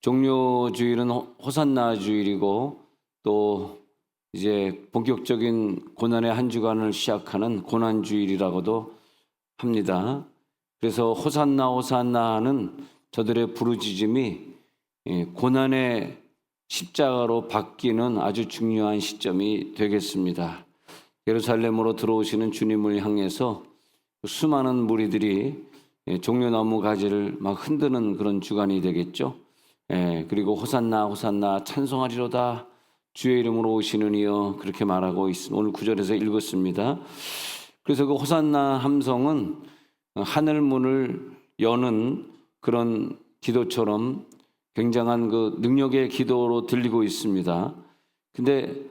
종료주일은 호산나 주일이고 또 이제 본격적인 고난의 한 주간을 시작하는 고난주일이라고도 합니다. 그래서 호산나 호산나는 저들의 부르짖음이 고난의 십자가로 바뀌는 아주 중요한 시점이 되겠습니다. 예루살렘으로 들어오시는 주님을 향해서 수많은 무리들이 종려나무 가지를 막 흔드는 그런 주간이 되겠죠. 그리고 호산나 호산나 찬송하리로다 주의 이름으로 오시는 이여 그렇게 말하고 있습니다. 오늘 9절에서 읽었습니다. 그래서 그 호산나 함성은 하늘 문을 여는 그런 기도처럼 굉장한 그 능력의 기도로 들리고 있습니다. 근데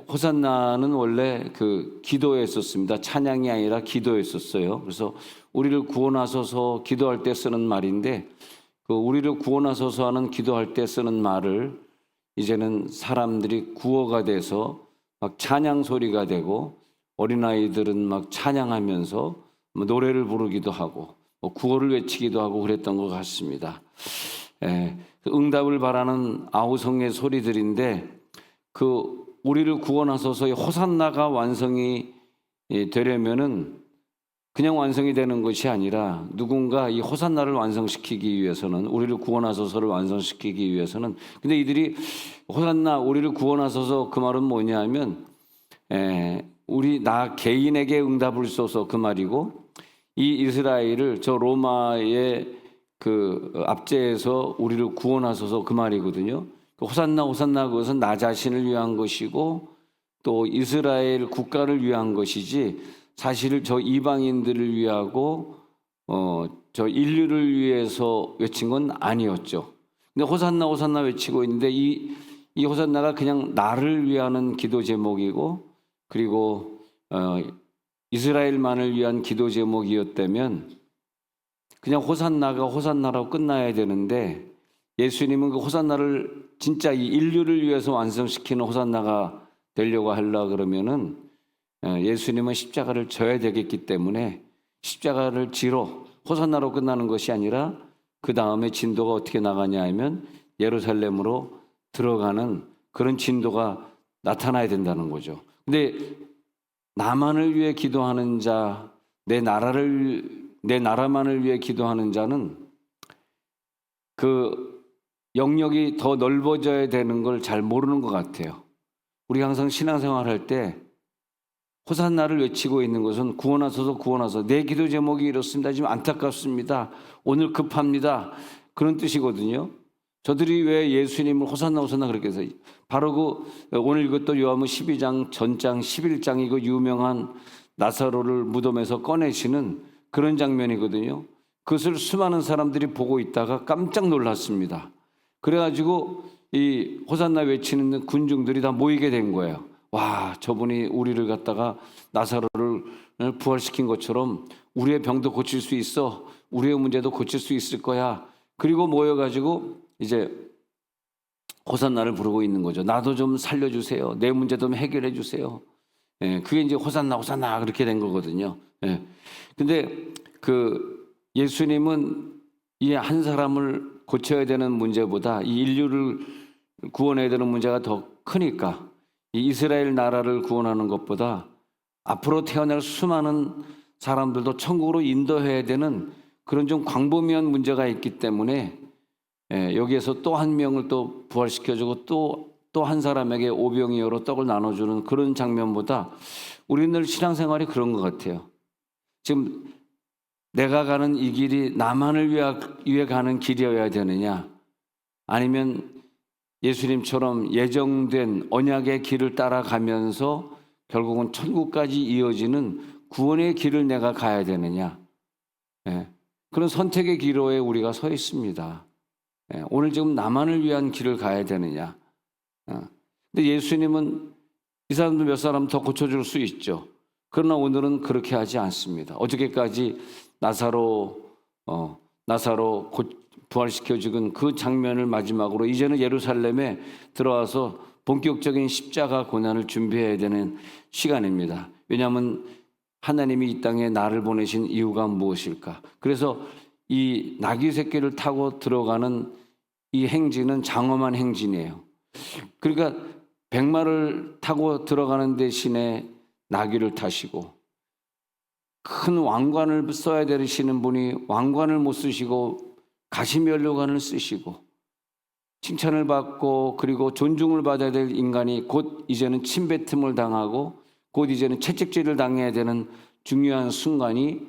호산나는 원래 그 기도했었습니다. 찬양이 아니라 기도했었어요. 그래서 우리를 구원하소서 기도할 때 쓰는 말인데 그 우리를 구원하소서 하는 기도할 때 쓰는 말을 이제는 사람들이 구어가 돼서 막 찬양 소리가 되고 어린아이들은 막 찬양하면서 노래를 부르기도 하고 구호를 외치기도 하고 그랬던 것 같습니다. 응답을 바라는 아우성의 소리들인데 그 우리를 구원하소서의 호산나가 완성이 되려면은 그냥 완성이 되는 것이 아니라 누군가 이 호산나를 완성시키기 위해서는 우리를 구원하소서를 완성시키기 위해서는 근데 이들이 호산나 우리를 구원하소서 그 말은 뭐냐 하면 나 개인에게 응답을 쏘소 그 말이고 이 이스라엘을 저 로마의 그 압제에서 우리를 구원하소서 그 말이거든요. 호산나 호산나 그것은 나 자신을 위한 것이고 또 이스라엘 국가를 위한 것이지 사실 저 이방인들을 위하고 저 인류를 위해서 외친 건 아니었죠. 근데 호산나 호산나 외치고 있는데 이 호산나가 그냥 나를 위하는 기도 제목이고 그리고 이스라엘만을 위한 기도 제목이었다면 그냥 호산나가 호산나라고 끝나야 되는데 예수님은 그 호산나를 진짜 이 인류를 위해서 완성시키는 호산나가 되려고 하려 그러면은 예수님은 십자가를 져야 되겠기 때문에 십자가를 지러 호산나로 끝나는 것이 아니라 그 다음에 진도가 어떻게 나가냐 하면 예루살렘으로 들어가는 그런 진도가 나타나야 된다는 거죠. 근데 나만을 위해 기도하는 자, 내 나라만을 위해 기도하는 자는 그 영역이 더 넓어져야 되는 걸 잘 모르는 것 같아요. 우리 항상 신앙생활 할 때 호산나를 외치고 있는 것은 구원하소서 구원하소서 내 기도 제목이 이렇습니다. 지금 안타깝습니다. 오늘 급합니다. 그런 뜻이거든요. 저들이 왜 예수님을 호산나 호산나 그렇게 해서 바로 그 오늘 이것도 요한복음 12장 전장 11장 이거 유명한 나사로를 무덤에서 꺼내시는 그런 장면이거든요. 그것을 수많은 사람들이 보고 있다가 깜짝 놀랐습니다. 그래가지고 이 호산나 외치는 군중들이 다 모이게 된 거예요. 와, 저분이 우리를 갖다가 나사로를 부활시킨 것처럼 우리의 병도 고칠 수 있어. 우리의 문제도 고칠 수 있을 거야. 그리고 모여가지고 이제 호산나를 부르고 있는 거죠. 나도 좀 살려주세요. 내 문제 좀 해결해 주세요. 그게 이제 호산나 호산나 그렇게 된 거거든요. 근데 그 예수님은 이 한 사람을 고쳐야 되는 문제보다 이 인류를 구원해야 되는 문제가 더 크니까 이 이스라엘 나라를 구원하는 것보다 앞으로 태어날 수많은 사람들도 천국으로 인도해야 되는 그런 좀 광범위한 문제가 있기 때문에 여기에서 또 한 명을 또 부활시켜주고 또 한 사람에게 오병이어로 떡을 나눠주는 그런 장면보다 우리는 신앙생활이 그런 것 같아요. 지금 내가 가는 이 길이 나만을 위해 가는 길이어야 되느냐 아니면 예수님처럼 예정된 언약의 길을 따라가면서 결국은 천국까지 이어지는 구원의 길을 내가 가야 되느냐 그런 선택의 기로에 우리가 서 있습니다. 오늘 지금 나만을 위한 길을 가야 되느냐 근데 예수님은 이 사람들 몇 사람 더 고쳐줄 수 있죠. 그러나 오늘은 그렇게 하지 않습니다. 어저께까지 나사로 부활시켜 죽은 그 장면을 마지막으로 이제는 예루살렘에 들어와서 본격적인 십자가 고난을 준비해야 되는 시간입니다. 왜냐하면 하나님이 이 땅에 나를 보내신 이유가 무엇일까? 그래서 이 나귀 새끼를 타고 들어가는 이 행진은 장엄한 행진이에요. 그러니까 백마를 타고 들어가는 대신에 나귀를 타시고, 큰 왕관을 써야 되시는 분이 왕관을 못 쓰시고 가시면류관을 쓰시고, 칭찬을 받고 그리고 존중을 받아야 될 인간이 곧 이제는 침뱉음을 당하고 곧 이제는 채찍질을 당해야 되는 중요한 순간이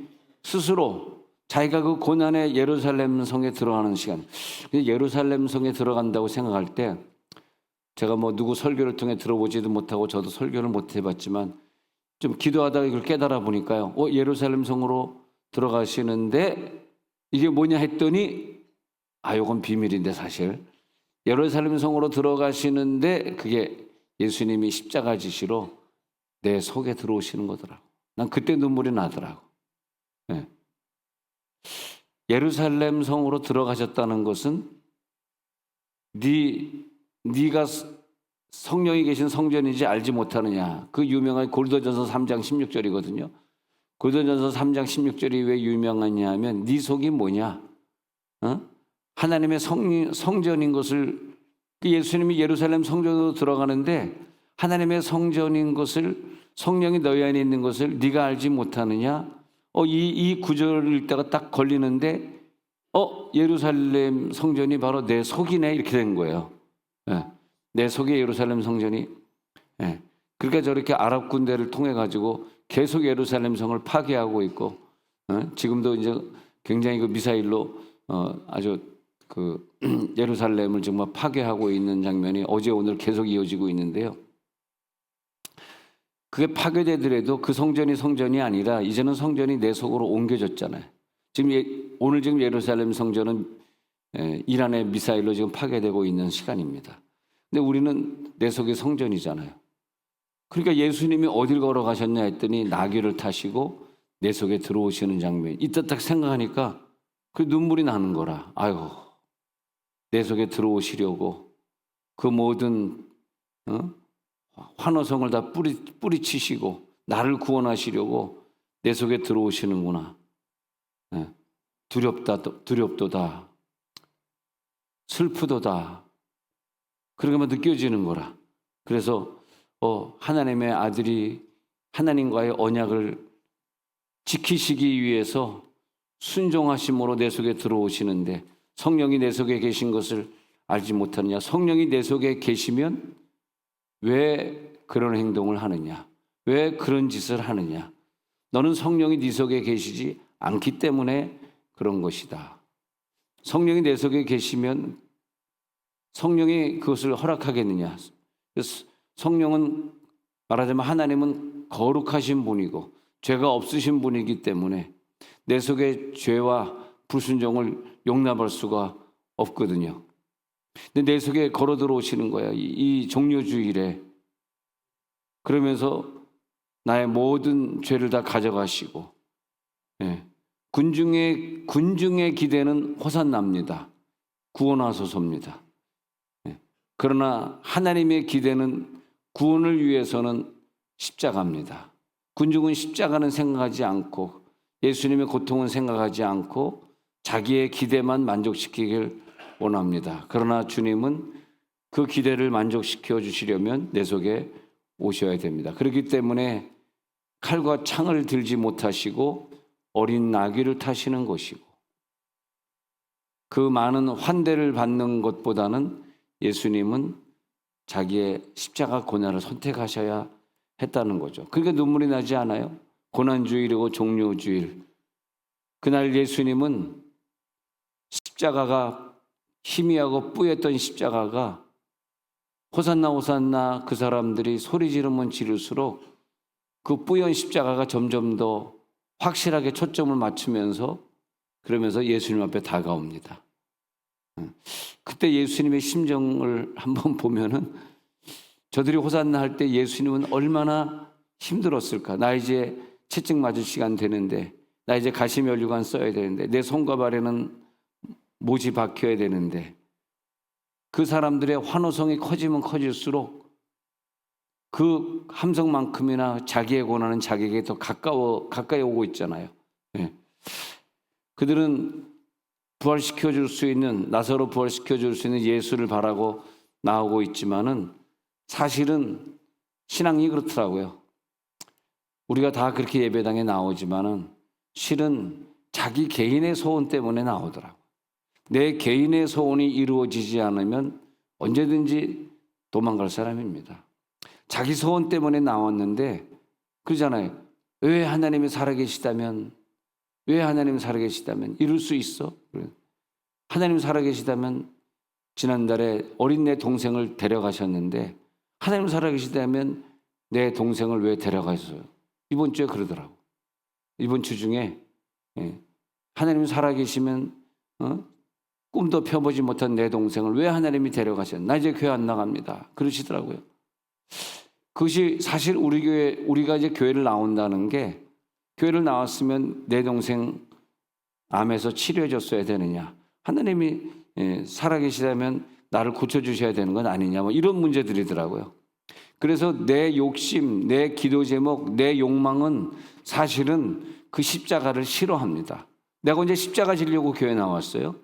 스스로 자기가 그 고난의 예루살렘 성에 들어가는 시간. 예루살렘 성에 들어간다고 생각할 때, 제가 뭐 누구 설교를 통해 들어보지도 못하고 저도 설교를 못 해봤지만 좀 기도하다가 이걸 깨달아 보니까요, 예루살렘 성으로 들어가시는데 이게 뭐냐 했더니, 이건 비밀인데, 사실 예루살렘 성으로 들어가시는데 그게 예수님이 십자가 지시로 내 속에 들어오시는 거더라고. 난 그때 눈물이 나더라고. 네. 예루살렘 성으로 들어가셨다는 것은 네가 성령이 계신 성전인지 알지 못하느냐. 그 유명한 고린도전서 3장 16절이거든요. 고린도전서 3장 16절이 왜 유명하냐 하면, 네 속이 뭐냐? 하나님의 성전인 것을, 예수님이 예루살렘 성전으로 들어가는데 하나님의 성전인 것을, 성령이 너희 안에 있는 것을 네가 알지 못하느냐? 이 구절을 읽다가 딱 걸리는데, 예루살렘 성전이 바로 내 속이네, 이렇게 된 거예요. 네. 내 속에 예루살렘 성전이. 네. 그러니까 저렇게 아랍 군대를 통해 가지고 계속 예루살렘 성을 파괴하고 있고, 지금도 이제 굉장히 그 미사일로 아주 그 예루살렘을 정말 파괴하고 있는 장면이 어제 오늘 계속 이어지고 있는데요. 그게 파괴되더라도 그 성전이 성전이 아니라 이제는 성전이 내 속으로 옮겨졌잖아요. 오늘 지금 예루살렘 성전은 이란의 미사일로 지금 파괴되고 있는 시간입니다. 근데 우리는 내 속이 성전이잖아요. 그러니까 예수님이 어딜 걸어가셨냐 했더니 나귀를 타시고 내 속에 들어오시는 장면. 이때 딱 생각하니까 그 눈물이 나는 거라. 아이고, 내 속에 들어오시려고 그 모든 환호성을 다 뿌리치시고 나를 구원하시려고 내 속에 들어오시는구나. 두렵도다. 슬프도다. 그러게만 느껴지는 거라. 그래서 하나님의 아들이 하나님과의 언약을 지키시기 위해서 순종하심으로 내 속에 들어오시는데, 성령이 내 속에 계신 것을 알지 못하느냐? 성령이 내 속에 계시면 왜 그런 행동을 하느냐? 왜 그런 짓을 하느냐? 너는 성령이 네 속에 계시지 않기 때문에 그런 것이다. 성령이 내 속에 계시면 성령이 그것을 허락하겠느냐? 성령은 말하자면 하나님은 거룩하신 분이고 죄가 없으신 분이기 때문에 내 속에 죄와 불순종을 용납할 수가 없거든요. 근데 내 속에 걸어 들어오시는 거야, 이 종료주일에. 그러면서 나의 모든 죄를 다 가져가시고, 군중의 기대는 호산나입니다. 구원하소서입니다. 그러나 하나님의 기대는 구원을 위해서는 십자가입니다. 군중은 십자가는 생각하지 않고 예수님의 고통은 생각하지 않고 자기의 기대만 만족시키길 원합니다. 그러나 주님은 그 기대를 만족시켜 주시려면 내 속에 오셔야 됩니다. 그렇기 때문에 칼과 창을 들지 못하시고 어린 나귀를 타시는 것이고, 그 많은 환대를 받는 것보다는 예수님은 자기의 십자가 고난을 선택하셔야 했다는 거죠. 그러니까 눈물이 나지 않아요? 고난주일이고 종료주일, 그날 예수님은 십자가가, 희미하고 뿌였던 십자가가 호산나 호산나 그 사람들이 소리 지르면 지를수록 그 뿌연 십자가가 점점 더 확실하게 초점을 맞추면서, 그러면서 예수님 앞에 다가옵니다. 그때 예수님의 심정을 한번 보면은, 저들이 호산나 할 때 예수님은 얼마나 힘들었을까. 나 이제 채찍 맞을 시간 되는데, 나 이제 가시면류관 써야 되는데, 내 손과 발에는 못이 박혀야 되는데, 그 사람들의 환호성이 커지면 커질수록 그 함성만큼이나 자기의 고난은 자기에게 더 가까이 오고 있잖아요. 그들은 부활시켜 줄 수 있는, 나사로 부활시켜 줄 수 있는 예수를 바라고 나오고 있지만은 사실은 신앙이 그렇더라고요. 우리가 다 그렇게 예배당에 나오지만은 실은 자기 개인의 소원 때문에 나오더라고요. 내 개인의 소원이 이루어지지 않으면 언제든지 도망갈 사람입니다. 자기 소원 때문에 나왔는데 그러잖아요. 왜 하나님이 살아계시다면, 왜 하나님이 살아계시다면 이룰 수 있어? 하나님 살아계시다면, 지난달에 어린 내 동생을 데려가셨는데 하나님 살아계시다면 내 동생을 왜 데려가셨어요? 이번 주에 그러더라고. 이번 주 중에 하나님 살아계시면 꿈도 펴보지 못한 내 동생을 왜 하나님이 데려가셨나? 나 이제 교회 안 나갑니다. 그러시더라고요. 그것이 사실 우리 교회, 우리가 이제 교회를 나온다는 게, 교회를 나왔으면 내 동생 암에서 치료해 줬어야 되느냐, 하나님이 살아계시다면 나를 고쳐주셔야 되는 건 아니냐, 뭐 이런 문제들이더라고요. 그래서 내 욕심, 내 기도 제목, 내 욕망은 사실은 그 십자가를 싫어합니다. 내가 언제 십자가 지려고 교회 나왔어요?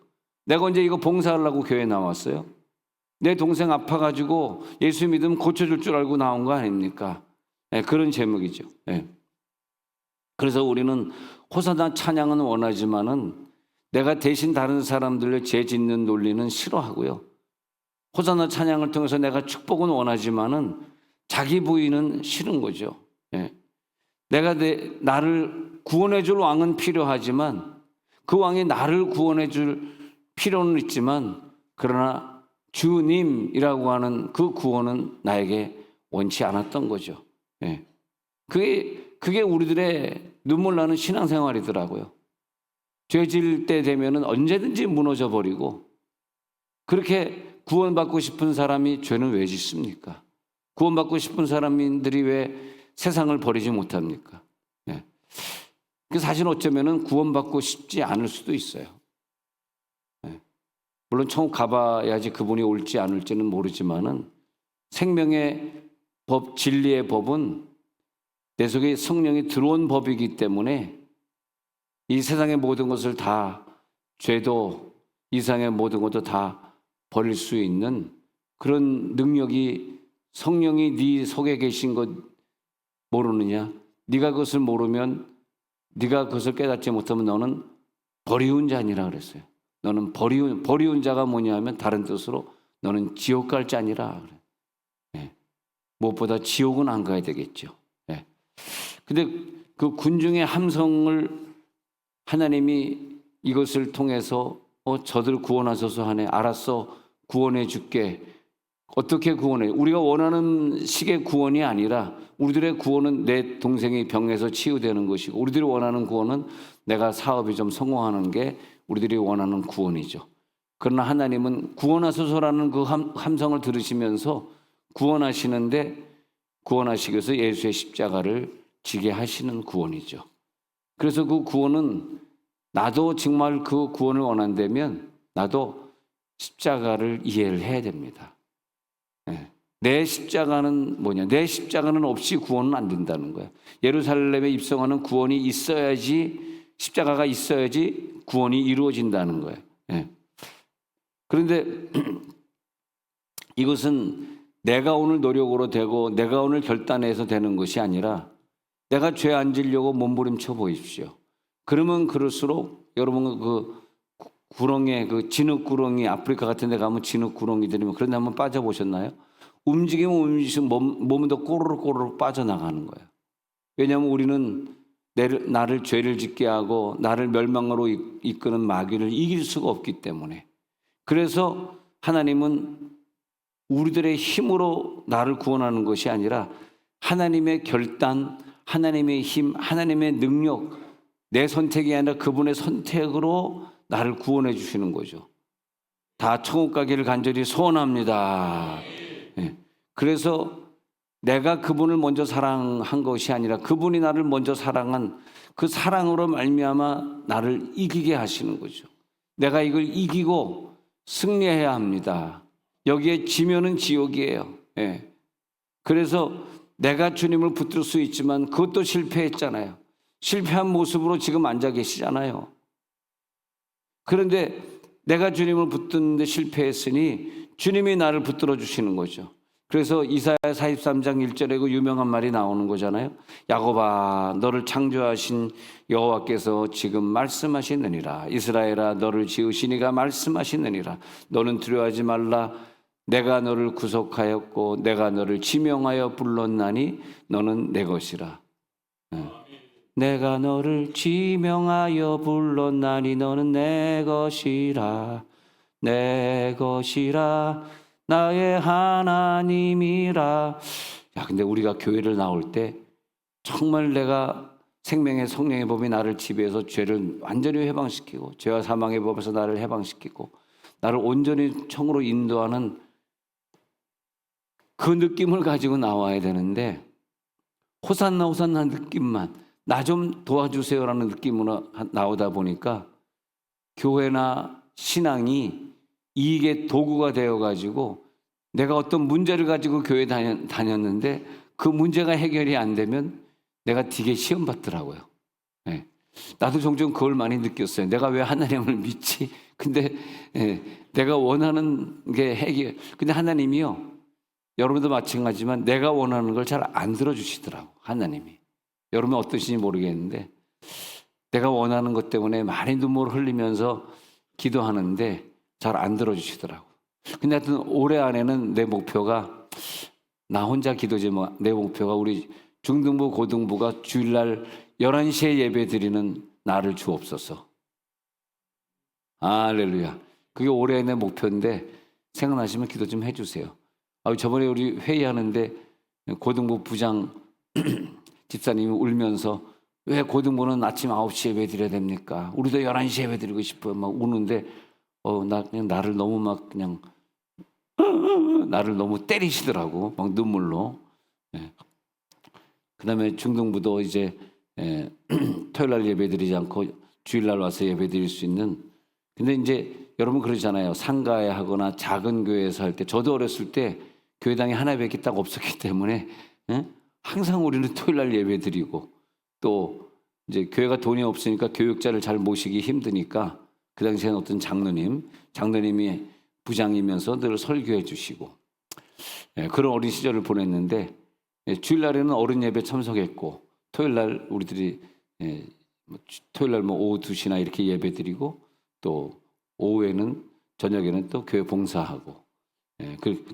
내가 언제 이거 봉사하려고 교회 나왔어요? 내 동생 아파가지고 예수 믿으면 고쳐줄 줄 알고 나온 거 아닙니까? 그런 제목이죠. 그래서 우리는 호사나 찬양은 원하지만은 내가 대신 다른 사람들의 죄 짓는 논리는 싫어하고요. 호사나 찬양을 통해서 내가 축복은 원하지만은 자기 부인은 싫은 거죠. 내가 나를 구원해 줄 왕은 필요하지만 그 왕이 나를 구원해 줄 필요는 있지만, 그러나 주님이라고 하는 그 구원은 나에게 원치 않았던 거죠. 그게 우리들의 눈물 나는 신앙생활이더라고요. 죄 지을 때 되면은 언제든지 무너져 버리고, 그렇게 구원받고 싶은 사람이 죄는 왜 짓습니까? 구원받고 싶은 사람들이 왜 세상을 버리지 못합니까? 사실 어쩌면은 구원받고 싶지 않을 수도 있어요. 물론 천국 가봐야지 그분이 올지 안 올지는 모르지만은 생명의 법, 진리의 법은 내 속에 성령이 들어온 법이기 때문에 이 세상의 모든 것을 다, 죄도 이 세상의 모든 것도 다 버릴 수 있는 그런 능력이, 성령이 네 속에 계신 것 모르느냐? 네가 그것을 모르면, 네가 그것을 깨닫지 못하면 너는 버리운 자니라 그랬어요. 너는 버리운 자가 뭐냐면 다른 뜻으로 너는 지옥 갈 자니라 그래. 무엇보다 지옥은 안 가야 되겠죠. 근데 그 군중의 함성을 하나님이 이것을 통해서 저들 구원하소서 하네. 알았어, 구원해 줄게. 어떻게 구원해? 우리가 원하는 식의 구원이 아니라, 우리들의 구원은 내 동생이 병에서 치유되는 것이고, 우리들이 원하는 구원은 내가 사업이 좀 성공하는 게 우리들이 원하는 구원이죠. 그러나 하나님은 구원하소서라는 그 함성을 들으시면서 구원하시는데, 구원하시기 위해서 예수의 십자가를 지게 하시는 구원이죠. 그래서 그 구원은, 나도 정말 그 구원을 원한다면 나도 십자가를 이해를 해야 됩니다. 내 십자가는 뭐냐? 내 십자가는 없이 구원은 안 된다는 거예요. 예루살렘에 입성하는 구원이 있어야지, 십자가가 있어야지 구원이 이루어진다는 거예요. 그런데 이것은 내가 오늘 노력으로 되고 내가 오늘 결단해서 되는 것이 아니라, 내가 죄 안 지려고 몸부림쳐 보십시오. 그러면 그럴수록 여러분 그 구렁에, 그 진흙구렁이, 아프리카 같은 데 가면 진흙구렁이들이면 그런 데 한번 빠져보셨나요? 움직이면 몸은 더 꼬르륵 빠져나가는 거예요. 왜냐하면 우리는 나를 죄를 짓게 하고 나를 멸망으로 이끄는 마귀를 이길 수가 없기 때문에. 그래서 하나님은 우리들의 힘으로 나를 구원하는 것이 아니라 하나님의 결단, 하나님의 힘, 하나님의 능력, 내 선택이 아니라 그분의 선택으로 나를 구원해 주시는 거죠. 다 천국 가기를 간절히 소원합니다. 그래서 내가 그분을 먼저 사랑한 것이 아니라 그분이 나를 먼저 사랑한 그 사랑으로 말미암아 나를 이기게 하시는 거죠. 내가 이걸 이기고 승리해야 합니다. 여기에 지면은 지옥이에요. 그래서 내가 주님을 붙들 수 있지만 그것도 실패했잖아요. 실패한 모습으로 지금 앉아 계시잖아요. 그런데 내가 주님을 붙드는데 실패했으니 주님이 나를 붙들어 주시는 거죠. 그래서 이사야 43장 1절에 그 유명한 말이 나오는 거잖아요. 야곱아, 너를 창조하신 여호와께서 지금 말씀하시느니라. 이스라엘아, 너를 지으신 이가 말씀하시느니라. 너는 두려워하지 말라. 내가 너를 구속하였고 내가 너를 지명하여 불렀나니 너는 내 것이라. 내가 너를 지명하여 불렀나니 너는 내 것이라. 내 것이라. 나의 하나님이라. 야, 근데 우리가 교회를 나올 때 정말 내가 생명의 성령의 법이 나를 지배해서 죄를 완전히 해방시키고 죄와 사망의 법에서 나를 해방시키고 나를 온전히 청으로 인도하는 그 느낌을 가지고 나와야 되는데, 호산나 호산나 느낌만, 나 좀 도와주세요라는 느낌으로 나오다 보니까 교회나 신앙이 이익의 도구가 되어가지고 내가 어떤 문제를 가지고 교회 다녔는데 그 문제가 해결이 안 되면 내가 되게 시험 받더라고요. 네. 나도 종종 그걸 많이 느꼈어요. 내가 왜 하나님을 믿지? 근데 내가 원하는 게 해결. 근데 하나님이요, 여러분도 마찬가지지만 내가 원하는 걸 잘 안 들어주시더라고, 하나님이. 여러분 어떠신지 모르겠는데 내가 원하는 것 때문에 많이 눈물을 흘리면서 기도하는데 잘 안 들어주시더라고. 근데 하여튼 올해 안에는 내 목표가, 나 혼자 기도지 뭐, 내 목표가 우리 중등부 고등부가 주일날 11시에 예배 드리는 나를 주옵소서. 할렐루야. 그게 올해 내 목표인데 생각나시면 기도 좀 해주세요. 저번에 우리 회의하는데 고등부 부장 집사님이 울면서 왜 고등부는 아침 9시에 예배 드려야 됩니까? 우리도 11시에 예배 드리고 싶어요. 막 우는데 나 그냥 나를 너무 막 그냥 나를 너무 때리시더라고, 막 눈물로. 그다음에 중등부도 이제 토요일 날 예배 드리지 않고 주일 날 와서 예배 드릴 수 있는. 근데 이제 여러분 그러잖아요. 상가에 하거나 작은 교회에서 할 때, 저도 어렸을 때 교회당에 하나밖에 딱 없었기 때문에 항상 우리는 토요일 날 예배 드리고, 또 이제 교회가 돈이 없으니까 교육자를 잘 모시기 힘드니까 그 당시에는 어떤 장로님이 부장이면서 늘 설교해 주시고, 그런 어린 시절을 보냈는데, 주일날에는 어른 예배 참석했고, 토요일날 우리들이 토요일날 뭐 오후 2시나 이렇게 예배 드리고, 또 오후에는 저녁에는 또 교회 봉사하고.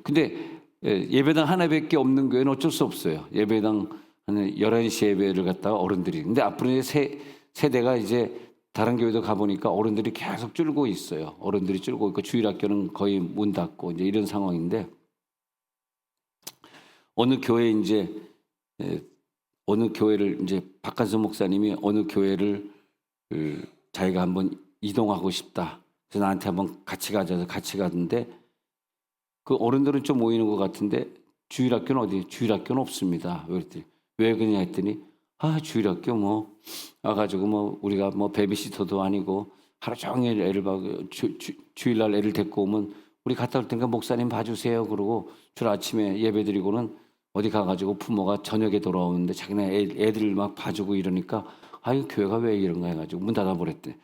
근데 예배당 하나밖에 없는 교회는 어쩔 수 없어요. 예배당 한 11시 예배를 갖다가 어른들이. 근데 앞으로 이제 세대가 이제 다른 교회도 가보니까 어른들이 계속 줄고 있어요. 어른들이 줄고 있고 주일학교는 거의 문 닫고 이제 이런 상황인데, 어느 교회를 이제 박한수 목사님이 어느 교회를 자기가 한번 이동하고 싶다. 그래서 나한테 한번 같이 가자서 같이 가는데, 그 어른들은 좀 모이는 것 같은데 주일학교는 어디? 주일학교는 없습니다. 왜 그러냐 했더니 주일학교 뭐 와가지고 뭐 우리가 뭐 베비시터도 아니고 하루 종일 애를 봐고 주일날 애를 데리고 오면 우리 갔다 올 테니까 목사님 봐주세요. 그러고 주일 아침에 예배드리고는 어디 가가지고 부모가 저녁에 돌아오는데 자기네 애들 막 봐주고 이러니까 교회가 왜 이런가 해가지고 문 닫아버렸대.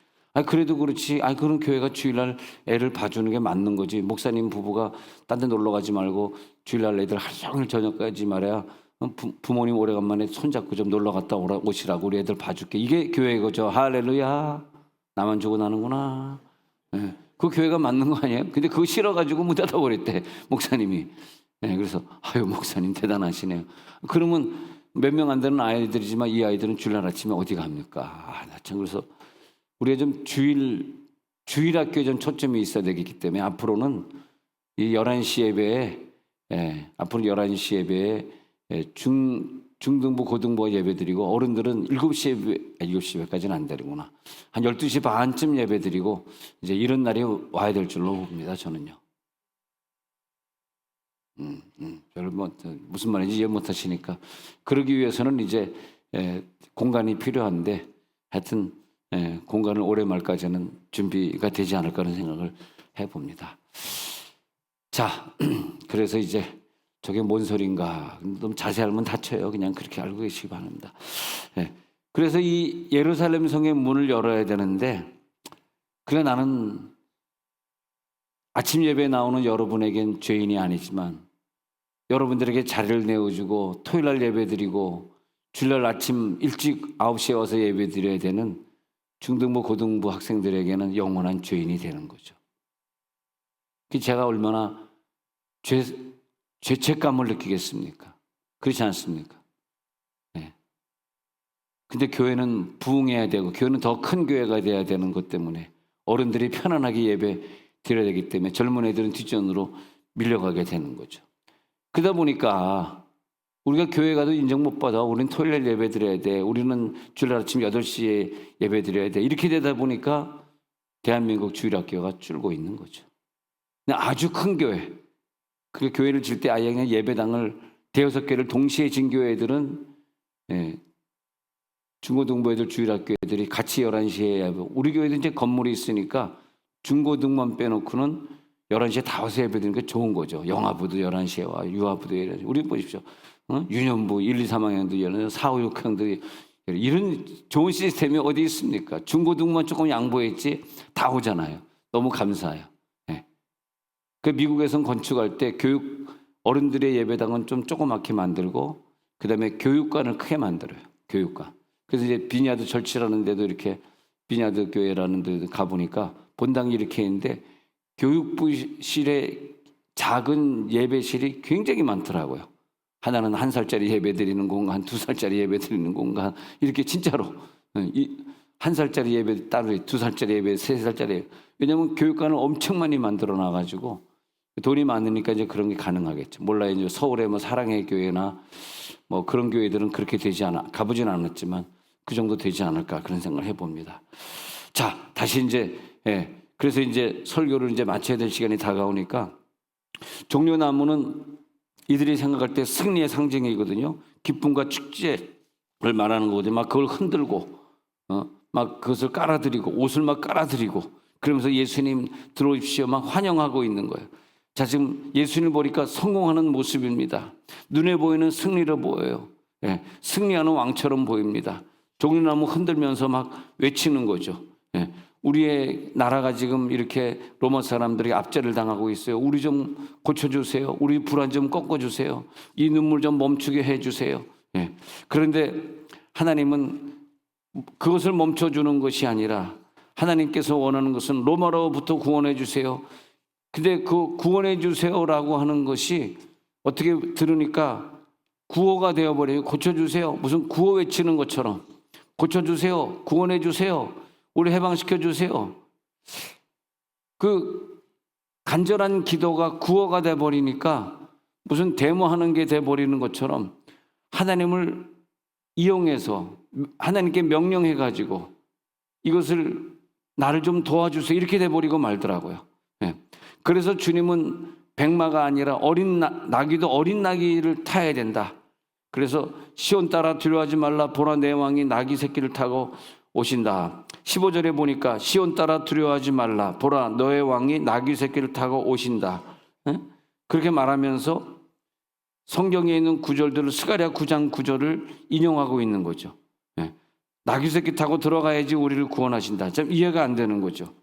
그래도 그렇지. 그런 교회가 주일날 애를 봐주는 게 맞는 거지. 목사님 부부가 딴 데 놀러 가지 말고 주일날 애들 하루 종일 저녁까지 말이야. 부모님 오래간만에 손잡고 좀 놀러 갔다 오시라고, 우리 애들 봐줄게. 이게 교회거죠. 할렐루야. 나만 주고 나는구나. 그 교회가 맞는 거 아니에요? 근데 그거 싫어가지고 문 닫아버렸대, 목사님이. 그래서 목사님 대단하시네요. 그러면 몇 명 안 되는 아이들이지만 이 아이들은 주일날 아침에 어디 갑니까? 나 참. 그래서 우리가 좀 주일 학교에 좀 초점이 있어야 되기 때문에 앞으로는 이 11시 예배에, 앞으로 11시 예배에 중등부 고등부 예배 드리고, 어른들은 7시 예배, 7시 예배까지는 안 되는구나. 한 12시 반쯤 예배 드리고, 이제 이런 날이 와야 될 줄로 봅니다, 저는요. 여러분 무슨 말인지 이해 못 하시니까. 그러기 위해서는 이제 공간이 필요한데, 하여튼 공간을 올해 말까지는 준비가 되지 않을까 하는 생각을 해봅니다. 자, 그래서 이제 저게 뭔 소린가, 너무 자세히 알면 다쳐요. 그냥 그렇게 알고 계시기 바랍니다. 그래서 이 예루살렘 성의 문을 열어야 되는데, 그래 나는 아침 예배에 나오는 여러분에겐 죄인이 아니지만 여러분들에게 자리를 내어주고 토요일날 예배드리고 주일날 아침 일찍 9시에 와서 예배드려야 되는 중등부 고등부 학생들에게는 영원한 죄인이 되는 거죠. 제가 얼마나 죄책감을 느끼겠습니까? 그렇지 않습니까? 네. 근데 교회는 부흥해야 되고 교회는 더 큰 교회가 돼야 되는 것 때문에 어른들이 편안하게 예배 드려야 되기 때문에 젊은 애들은 뒷전으로 밀려가게 되는 거죠. 그러다 보니까 우리가 교회 가도 인정 못 받아. 우리는 토요일 예배 드려야 돼. 우리는 주일 아침 8시에 예배 드려야 돼. 이렇게 되다 보니까 대한민국 주일학교가 줄고 있는 거죠. 아주 큰 교회, 그 교회를 질 때 아예 그냥 예배당을 대여섯 개를 동시에 진 교회들은 중고등부 애들 주일학교 애들이 같이 11시에 우리 교회도 이제 건물이 있으니까 중고등만 빼놓고는 11시에 다 와서 예배 드리는 게 좋은 거죠. 영아부도 11시에 와, 유아부도 11시에. 우리 보십시오. 유년부 1, 2, 3학년도 11시, 4, 5, 6학년들이 이런 좋은 시스템이 어디 있습니까? 중고등만 조금 양보했지 다 오잖아요. 너무 감사해요. 네. 그 미국에선 건축할 때 교육 어른들의 예배당은 좀 조그맣게 만들고 그다음에 교육관을 크게 만들어요. 교육관. 그래서 이제 비냐드 절치라는 데도 이렇게 비냐드 교회라는 데 가보니까 본당이 이렇게 있는데 교육부실에 작은 예배실이 굉장히 많더라고요. 하나는 1살짜리 예배 드리는 공간, 2살짜리 예배 드리는 공간, 이렇게 진짜로 1살짜리 예배 따로, 2살짜리 예배, 3살짜리 예배. 왜냐하면 교육관을 엄청 많이 만들어 놔가지고 돈이 많으니까 이제 그런 게 가능하겠죠. 몰라요. 이제 서울에 뭐 사랑의 교회나 뭐 그런 교회들은 그렇게 되지 않아, 가보진 않았지만 그 정도 되지 않을까 그런 생각을 해봅니다. 자, 다시 이제, 그래서 이제 설교를 이제 마쳐야 될 시간이 다가오니까 종려나무는 이들이 생각할 때 승리의 상징이거든요. 기쁨과 축제를 말하는 거거든요. 막 그걸 흔들고, 막 그것을 깔아드리고, 옷을 막 깔아드리고, 그러면서 예수님 들어오십시오. 막 환영하고 있는 거예요. 자, 지금 예수님을 보니까 성공하는 모습입니다. 눈에 보이는 승리로 보여요. 승리하는 왕처럼 보입니다. 종려나무 흔들면서 막 외치는 거죠. 우리의 나라가 지금 이렇게 로마 사람들이 압제를 당하고 있어요. 우리 좀 고쳐주세요. 우리 불안 좀 꺾어주세요. 이 눈물 좀 멈추게 해주세요. 그런데 하나님은 그것을 멈춰주는 것이 아니라 하나님께서 원하는 것은 로마로부터 구원해 주세요. 근데 그 구원해 주세요라고 하는 것이 어떻게 들으니까 구호가 되어버려요. 고쳐주세요. 무슨 구호 외치는 것처럼 고쳐주세요. 구원해 주세요. 우리 해방시켜 주세요. 그 간절한 기도가 구호가 돼버리니까 무슨 데모하는 게 돼버리는 것처럼 하나님을 이용해서 하나님께 명령해가지고 이것을 나를 좀 도와주세요 이렇게 돼버리고 말더라고요. 그래서 주님은 백마가 아니라 어린 나귀도 어린 나귀를 타야 된다. 그래서 시온 따라 두려워하지 말라. 보라 내 왕이 나귀 새끼를 타고 오신다. 15절에 보니까 시온 따라 두려워하지 말라. 보라 너의 왕이 나귀 새끼를 타고 오신다. 그렇게 말하면서 성경에 있는 구절들을 스가랴 9장 9절을 인용하고 있는 거죠. 나귀 새끼 타고 들어가야지 우리를 구원하신다. 좀 이해가 안 되는 거죠.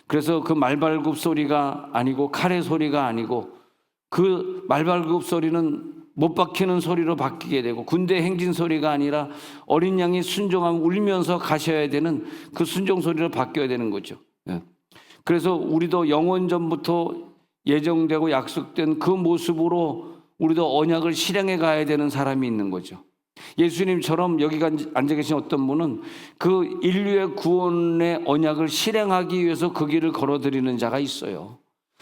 그래서 그 말발굽 소리가 아니고 칼의 소리가 아니고 그 말발굽 소리는 못 박히는 소리로 바뀌게 되고 군대 행진 소리가 아니라 어린 양이 순종하면 울면서 가셔야 되는 그 순종 소리로 바뀌어야 되는 거죠. 그래서 우리도 영원전부터 예정되고 약속된 그 모습으로 우리도 언약을 실행해 가야 되는 사람이 있는 거죠. 예수님처럼 여기 앉아 계신 어떤 분은 그 인류의 구원의 언약을 실행하기 위해서 그 길을 걸어드리는 자가 있어요.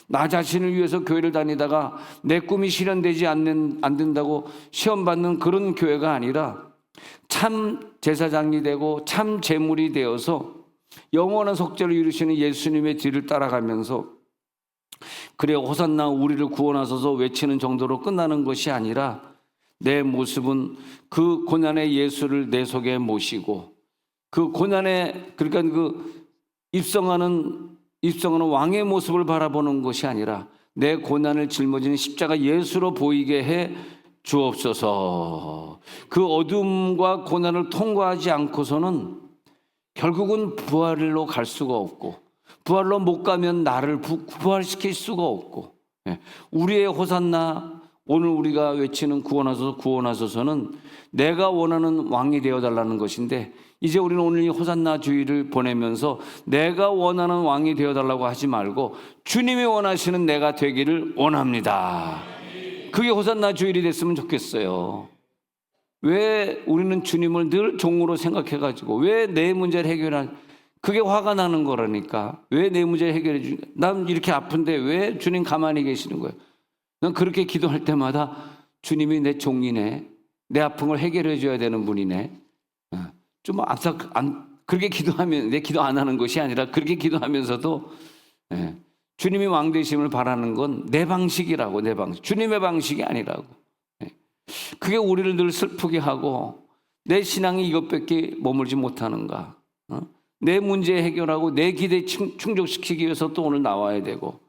나 자신을 위해서 교회를 다니다가 내 꿈이 실현되지 안 된다고 시험받는 그런 교회가 아니라 참 제사장이 되고 참 제물이 되어서 영원한 속죄를 이루시는 예수님의 뒤를 따라가면서 그래 호산나 우리를 구원하소서 외치는 정도로 끝나는 것이 아니라 내 모습은 그 고난의 예수를 내 속에 모시고 그 고난에 그러니까 그 입성하는 왕의 모습을 바라보는 것이 아니라 내 고난을 짊어지는 십자가 예수로 보이게 해 주옵소서. 그 어둠과 고난을 통과하지 않고서는 결국은 부활로 갈 수가 없고 부활로 못 가면 나를 부활시킬 수가 없고, 예. 우리의 호산나, 오늘 우리가 외치는 구원하소서 구원하소서는 내가 원하는 왕이 되어달라는 것인데, 이제 우리는 오늘 이 호산나 주의를 보내면서 내가 원하는 왕이 되어달라고 하지 말고 주님이 원하시는 내가 되기를 원합니다. 그게 호산나 주일이 됐으면 좋겠어요. 왜 우리는 주님을 늘 종으로 생각해가지고 왜 내 문제를 해결한, 그게 화가 나는 거라니까. 왜 내 문제를 해결해 주냐, 난 이렇게 아픈데 왜 주님 가만히 계시는 거예요? 난 그렇게 기도할 때마다 주님이 내 종이네, 내 아픈 걸 해결해 줘야 되는 분이네. 좀 그렇게 기도하면, 내 기도 안 하는 것이 아니라 그렇게 기도하면서도 주님이 왕 되심을 바라는 건 내 방식이라고, 내 방식, 주님의 방식이 아니라고. 그게 우리를 늘 슬프게 하고, 내 신앙이 이것밖에 머물지 못하는가, 내 문제 해결하고 내 기대 충족시키기 위해서 또 오늘 나와야 되고.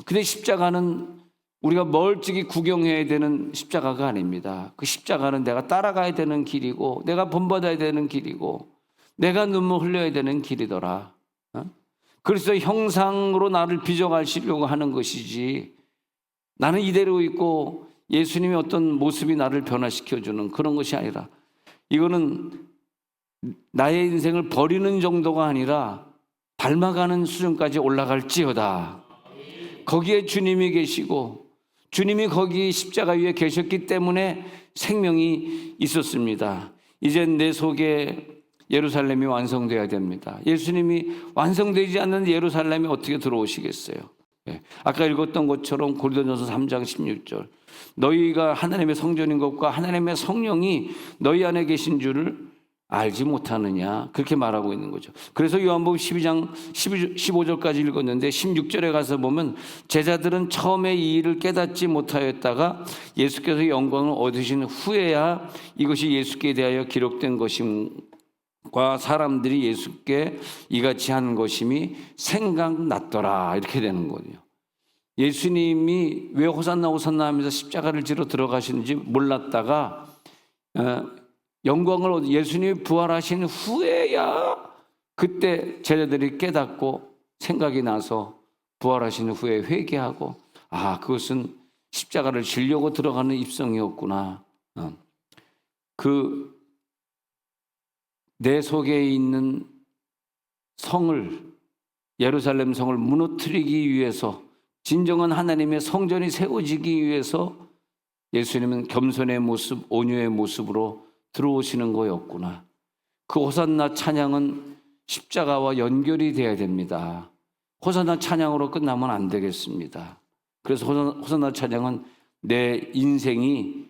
근데 십자가는 우리가 멀찍이 구경해야 되는 십자가가 아닙니다. 그 십자가는 내가 따라가야 되는 길이고, 내가 본받아야 되는 길이고, 내가 눈물 흘려야 되는 길이더라. 그래서 형상으로 나를 빚어가시려고 하는 것이지, 나는 이대로 있고 예수님의 어떤 모습이 나를 변화시켜주는 그런 것이 아니라, 이거는 나의 인생을 버리는 정도가 아니라 닮아가는 수준까지 올라갈지어다. 거기에 주님이 계시고 주님이 거기 십자가 위에 계셨기 때문에 생명이 있었습니다. 이젠 내 속에 예루살렘이 완성돼야 됩니다. 예수님이 완성되지 않는 예루살렘에 어떻게 들어오시겠어요? 아까 읽었던 것처럼 고린도전서 3장 16절, 너희가 하나님의 성전인 것과 하나님의 성령이 너희 안에 계신 줄을 알지 못하느냐, 그렇게 말하고 있는 거죠. 그래서 요한복음 12장 15절까지 읽었는데 16절에 가서 보면, 제자들은 처음에 이 일을 깨닫지 못하였다가 예수께서 영광을 얻으신 후에야 이것이 예수께 대하여 기록된 것임과 사람들이 예수께 이같이 한 것임이 생각났더라, 이렇게 되는 거예요. 예수님이 왜 호산나 호산나 하면서 십자가를 지러 들어가시는지 몰랐다가 영광을, 예수님이 부활하신 후에야 그때 제자들이 깨닫고 생각이 나서 부활하신 후에 회개하고, 그것은 십자가를 지려고 들어가는 입성이었구나. 그 내 속에 있는 성을, 예루살렘 성을 무너뜨리기 위해서, 진정한 하나님의 성전이 세워지기 위해서 예수님은 겸손의 모습, 온유의 모습으로 들어오시는 거였구나. 그 호산나 찬양은 십자가와 연결이 돼야 됩니다. 호산나 찬양으로 끝나면 안 되겠습니다. 그래서 호산나 찬양은 내 인생이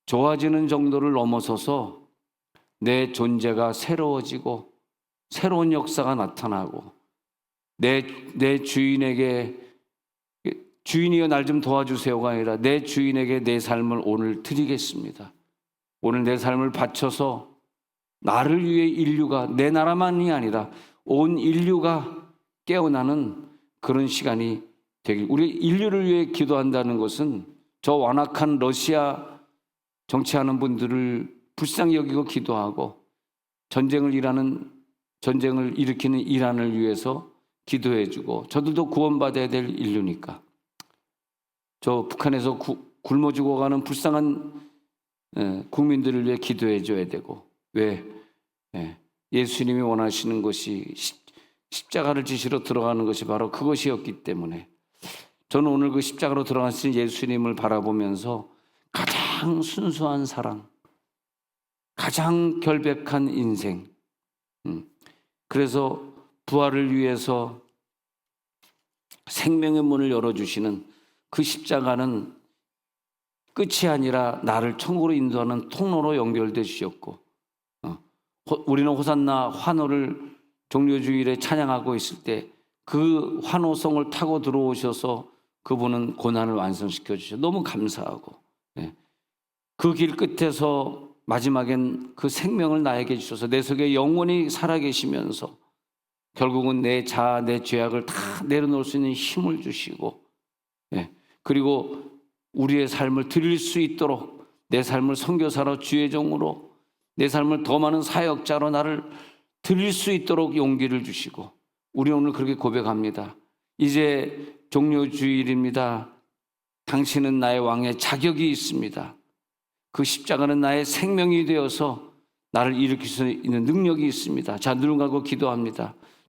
좋아지는 정도를 넘어서서 내 존재가 새로워지고 새로운 역사가 나타나고, 내 주인에게, 주인이여 날 좀 도와주세요가 아니라 내 주인에게 내 삶을 오늘 드리겠습니다. 오늘 내 삶을 바쳐서 나를 위해 인류가, 내 나라만이 아니라 온 인류가 깨어나는 그런 시간이 되길. 우리 인류를 위해 기도한다는 것은 저 완악한 러시아 정치하는 분들을 불쌍히 여기고 기도하고, 전쟁을 일으키는 이란을 위해서 기도해주고, 저들도 구원받아야 될 인류니까. 저 북한에서 굶어 죽어가는 불쌍한 국민들을 위해 기도해 줘야 되고, 왜? 예수님이 원하시는 것이 십자가를 지시러 들어가는 것이 바로 그것이었기 때문에, 저는 오늘 그 십자가로 들어가신 예수님을 바라보면서 가장 순수한 사랑, 가장 결백한 인생, 그래서 부활을 위해서 생명의 문을 열어주시는 그 십자가는 끝이 아니라 나를 천국으로 인도하는 통로로 연결되어 주셨고, 우리는 호산나 환호를 종료주일에 찬양하고 있을 때 그 환호성을 타고 들어오셔서 그분은 고난을 완성시켜 주셔서 너무 감사하고, 그 길 끝에서 마지막엔 그 생명을 나에게 주셔서 내 속에 영원히 살아계시면서 결국은 내 자아, 내 죄악을 다 내려놓을 수 있는 힘을 주시고, 그리고 우리의 삶을 드릴 수 있도록, 내 삶을 선교사로, 주의 종으로, 내 삶을 더 많은 사역자로 나를 드릴 수 있도록 용기를 주시고, 우리 오늘 그렇게 고백합니다. 이제 종료주일입니다. 당신은 나의 왕의 자격이 있습니다. 그 십자가는 나의 생명이 되어서 나를 일으킬 수 있는 능력이 있습니다. 자, 눈을 감고 기도합니다.